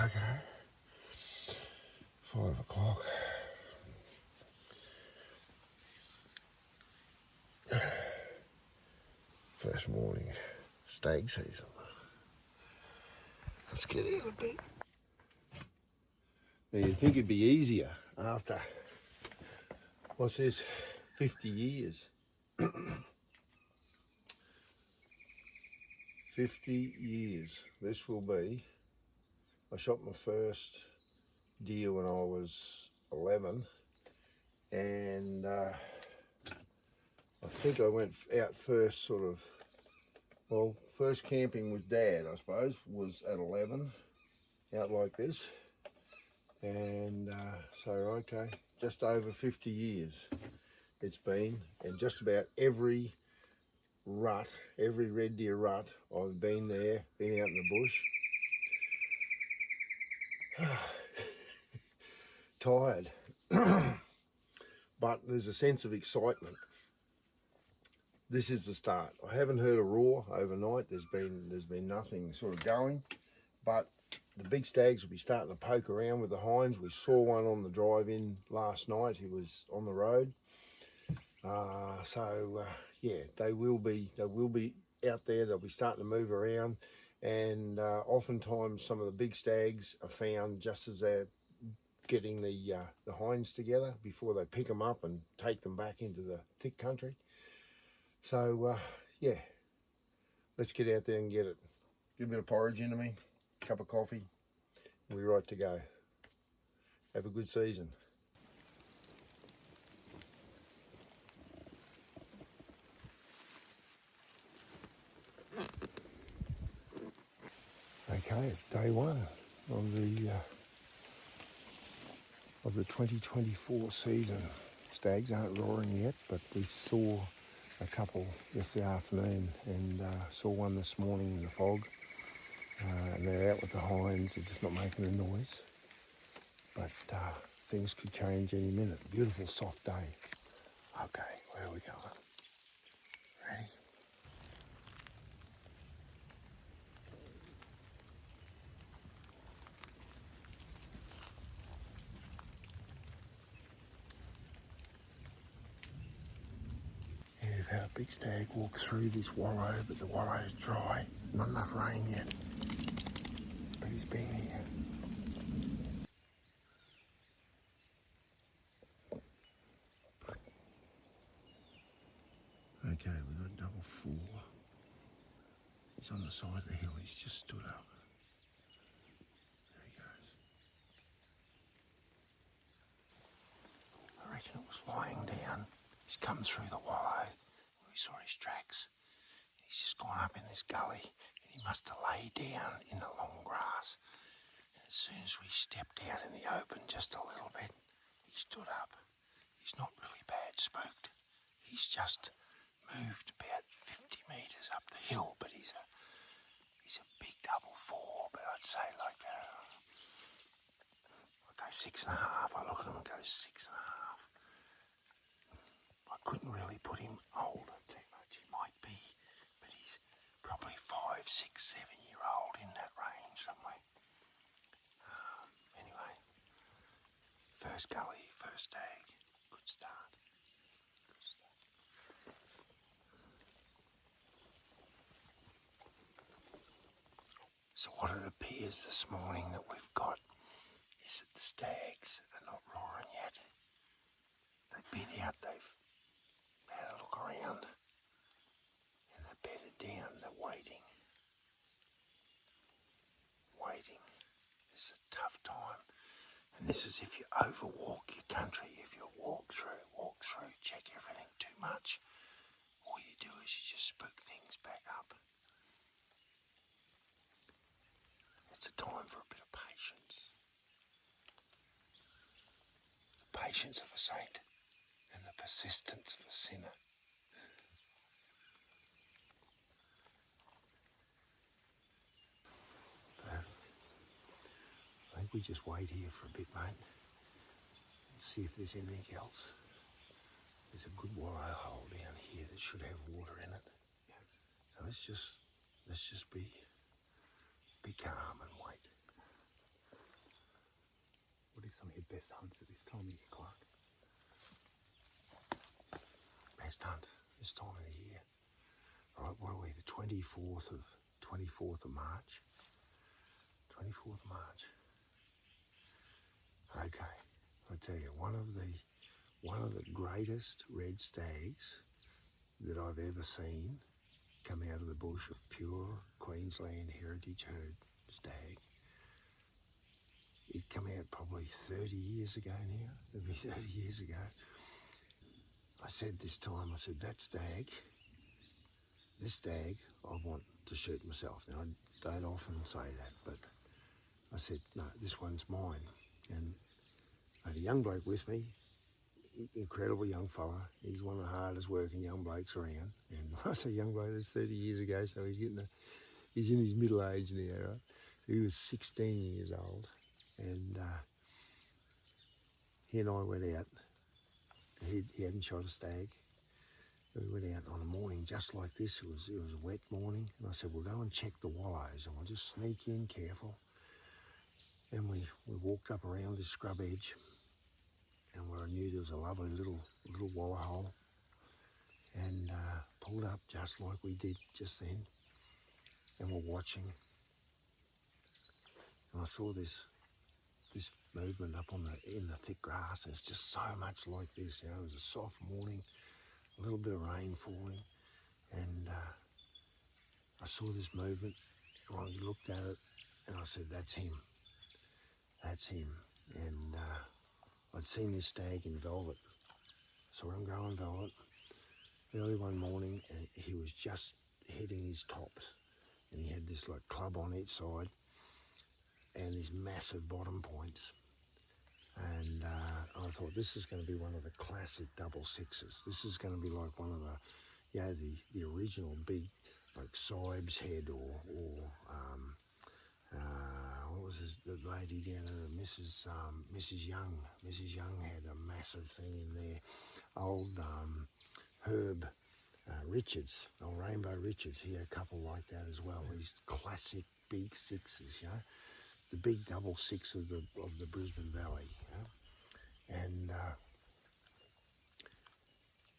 Okay. 5 o'clock. First morning, stag season. Let's get out a bit. Now you'd think it'd be easier after, what's this, 50 years. 50 years. This will be, I shot my first deer when I was 11, and I think I went out first first camping with Dad, I suppose, was at 11, out like this. And so, okay, just over 50 years it's been, and just about every rut, every red deer rut, I've been there, been out in the bush. Tired, but there's a sense of excitement. This is the start. I haven't heard a roar overnight. There's been nothing sort of going, but the big stags will be starting to poke around with the hinds. We saw one on the drive-in last night. He was on the road. Yeah, they will be out there. They'll be starting to move around, and oftentimes some of the big stags are found just as they're getting the hinds together before they pick them up and take them back into the thick country. So yeah, let's get out there and get it. Get a bit of porridge into me, cup of coffee, and we're right to go. Have a good season. Okay, it's day one of the 2024 season. Stags aren't roaring yet, but we saw a couple yesterday afternoon, and saw one this morning in the fog. And they're out with the hinds. They're just not making a noise, but things could change any minute. Beautiful soft day. Okay, where are we going? Ready? Yeah, we've had a big stag walk through this wallow, but the wallow's dry. Not enough rain yet, but he's been here. Okay, we've got double four. He's on the side of the hill. He's just stood up. There he goes. I reckon it was lying down. He's come through the wallow. We saw his tracks. He's just gone up in this gully, and he must have laid down in the long grass. And as soon as we stepped out in the open just a little bit, he stood up. He's not really bad spooked. He's just moved about 50 metres up the hill, but he's a big double four, but I'd say like I'd go 6.5. I look at him and go 6.5. I couldn't really put him older too much. He might be, but he's probably 5, 6, 7-year-old, in that range somewhere. Anyway, first gully, first stag, good start. So what it appears this morning that we've got is that the stags are not roaring yet. They've been out, they've had a look around, and they're bedded down, they're waiting. This is a tough time. And this is if you overwalk your country. If you walk through, check everything too much, all you do is you just spook things back up. It's a time for a bit of patience. The patience of a saint and the persistence of a sinner. I think we just wait here for a bit, mate, and see if there's anything else. There's a good wallow hole down here that should have water in it. So let's just be calm and wait. be some of your best hunts at this time of year, Clark. Best hunt this time of the year. Right, what are we? The 24th of March. 24th of March. Okay, I tell you, one of the greatest red stags that I've ever seen come out of the bush, of pure Queensland heritage herd stag. It come out probably 30 years ago now. It'll be 30 years ago. I said this time, this stag, I want to shoot myself. Now, I don't often say that, but I said, no, this one's mine. And I had a young bloke with me, incredible young fella. He's one of the hardest working young blokes around. And I say young bloke, that's 30 years ago, so he's in his middle age now, right? He was 16 years old, and he and I went out. He hadn't shot a stag. We went out on a morning just like this. It was a wet morning, and I said, we'll go and check the wallows, and we'll just sneak in careful. And we walked up around this scrub edge, and where I knew there was a lovely little wallow hole, and pulled up just like we did just then, and we're watching. And I saw this movement up in the thick grass, and it's just so much like this. You know, it was a soft morning, a little bit of rain falling, and I saw this movement, and I looked at it, and I said, that's him. And I'd seen this stag in velvet. So I'm growing velvet early one morning, and he was just hitting his tops, and he had this like club on each side and these massive bottom points. And I thought, this is going to be one of the classic double sixes. This is going to be like one of the original big, like Sibes head or what was the lady down there, Mrs. Young. Mrs. Young had a massive thing in there. Old Herb Richards, old Rainbow Richards, he had a couple like that as well. These classic big sixes, you know, the big double six of the Brisbane Valley, you know? And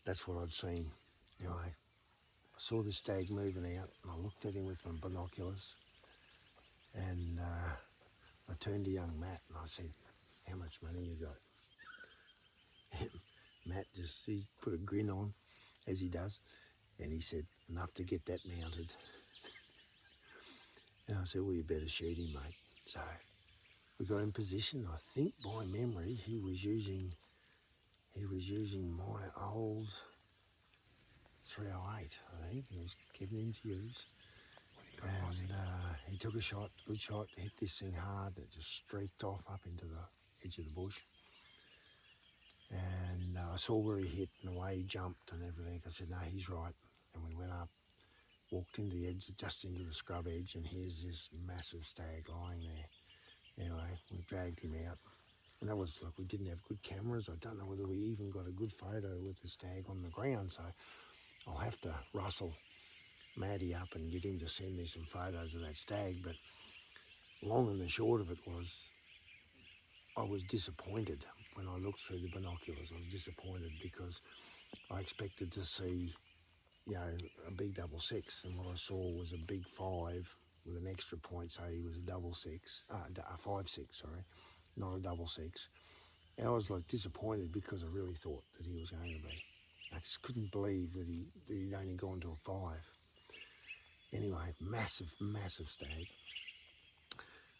that's what I'd seen. Anyway, I saw the stag moving out, and I looked at him with my binoculars, and I turned to young Matt and I said, how much money you got? And Matt he put a grin on, as he does, and he said, enough to get that mounted. And I said, well, you better shoot him, mate. So we got in position. I think by memory he was using my old 308, I think. He was giving him to use. And he took a shot, good shot, hit this thing hard. It just streaked off up into the edge of the bush. And I saw where he hit and the way he jumped and everything. I said, no, he's right. And we went up, walked into the edge, just into the scrub edge, and here's this massive stag lying there. Anyway, we dragged him out. And that was like, we didn't have good cameras. I don't know whether we even got a good photo with the stag on the ground. So I'll have to rustle Maddie up and get him to send me some photos of that stag. But long and the short of it was, I was disappointed when I looked through the binoculars. I was disappointed because I expected to see, you know, a big double six, and what I saw was a big 5 with an extra point, so he was a double six, a 5-6, sorry, not a double six. And I was like disappointed because I really thought that he was going to be. I just couldn't believe that he'd only gone to a 5. Anyway, massive stag.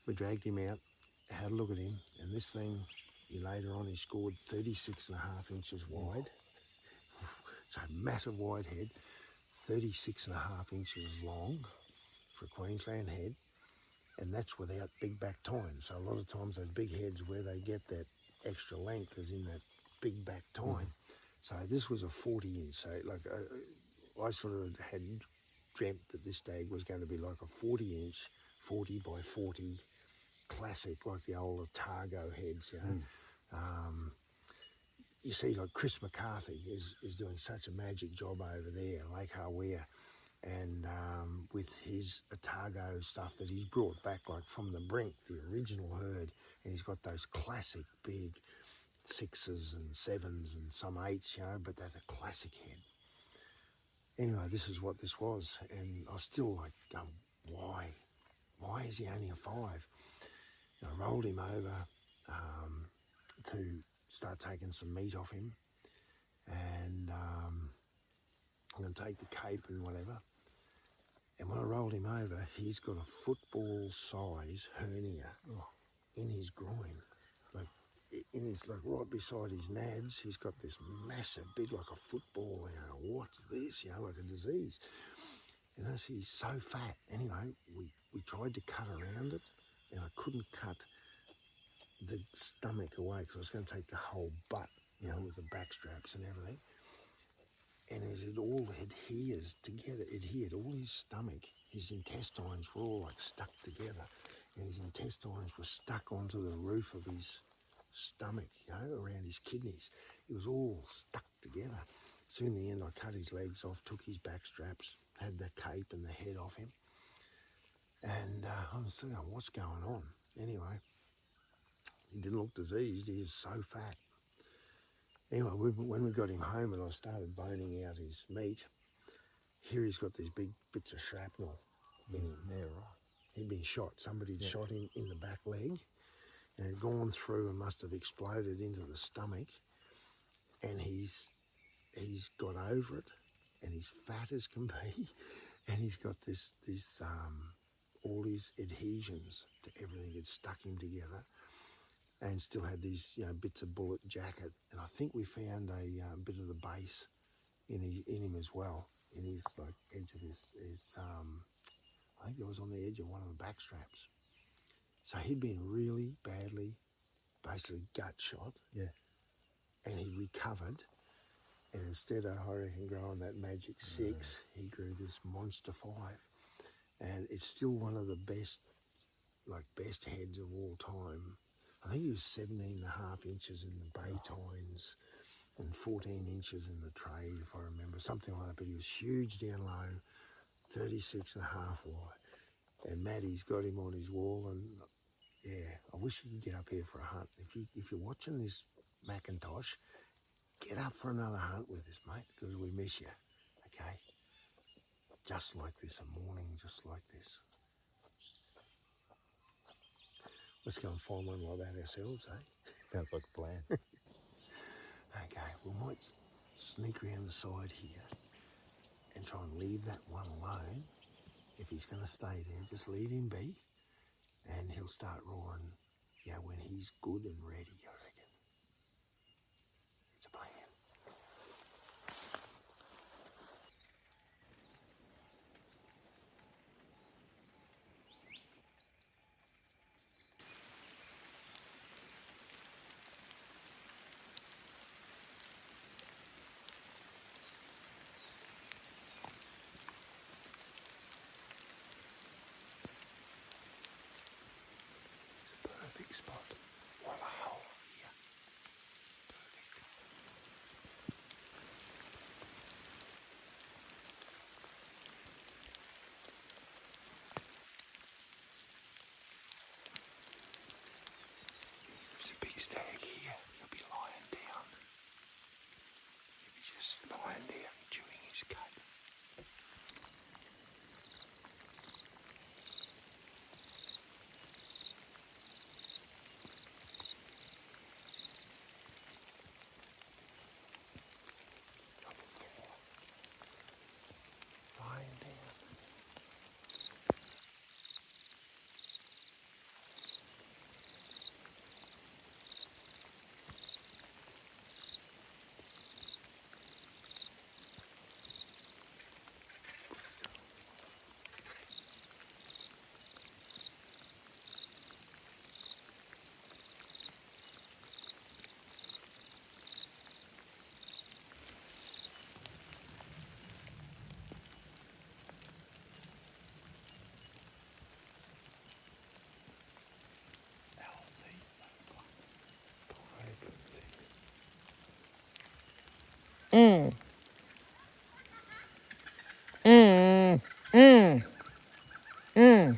We dragged him out, had a look at him, and this thing, later on, he scored 36.5 inches wide. So massive wide head, 36.5 inches long for a Queensland head, and that's without big back tine. So a lot of times those big heads, where they get that extra length is in that big back tine. So this was a 40 inch. So like I sort of had dreamt that this stag was going to be like a 40 inch, 40 by 40 classic, like the old Otago heads, you know. You see, like Chris McCarthy is doing such a magic job over there, Lake Hawea, and with his Otago stuff that he's brought back, like from the brink, the original herd, and he's got those classic big 6s and 7s and some 8s, but that's a classic head. Anyway, this is what this was, and I was still like, why? Why is he only a 5? And I rolled him over to start taking some meat off him, and I'm going to take the cape and whatever. And when I rolled him over, he's got a football-size hernia in his groin, like right beside his nads. He's got this massive, big, like a football. What's this? Like a disease. So he's so fat. Anyway, we tried to cut around it, and I couldn't cut the stomach away because I was going to take the whole butt, with the back straps and everything. And it all adheres together. It adhered. All his stomach, his intestines were all like stuck together. And his intestines were stuck onto the roof of his stomach, around his kidneys. It was all stuck together. So in the end, I cut his legs off, took his back straps, had the cape and the head off him. And I was thinking, what's going on? Anyway, he didn't look diseased. He was so fat. Anyway, when we got him home and I started boning out his meat, here he's got these big bits of shrapnel in him. Yeah, right. He'd been shot. Somebody had shot him in the back leg, and had gone through and must have exploded into the stomach. And he's got over it, and he's fat as can be, and he's got this all his adhesions to everything had stuck him together. And still had these, bits of bullet jacket. And I think we found a bit of the base in him as well, in his edge of his I think it was on the edge of one of the back straps. So he'd been really badly, basically gut shot. Yeah. And he recovered. And instead of, I reckon, growing that magic 6, he grew this monster 5. And it's still one of the best heads of all time. I think he was 17.5 inches in the bay tines and 14 inches in the tray, if I remember, something like that. But he was huge down low, 36.5 wide. And Maddie's got him on his wall, and I wish he could get up here for a hunt. If you're watching this, Macintosh, get up for another hunt with us, mate, because we miss you, okay? Just like this, a morning just like this. Let's go and find one like that ourselves, eh? Sounds like a plan. Okay, we might sneak around the side here and try and leave that one alone. If he's going to stay there, just leave him be, and he'll start roaring, when he's good and ready, I reckon. It's a plan. Perfect spot. What a hole here. Perfect. There's a big stag here. He'll be lying down. He'll be just lying down, chewing his cud. Lying down. Mm. Mm. Mm.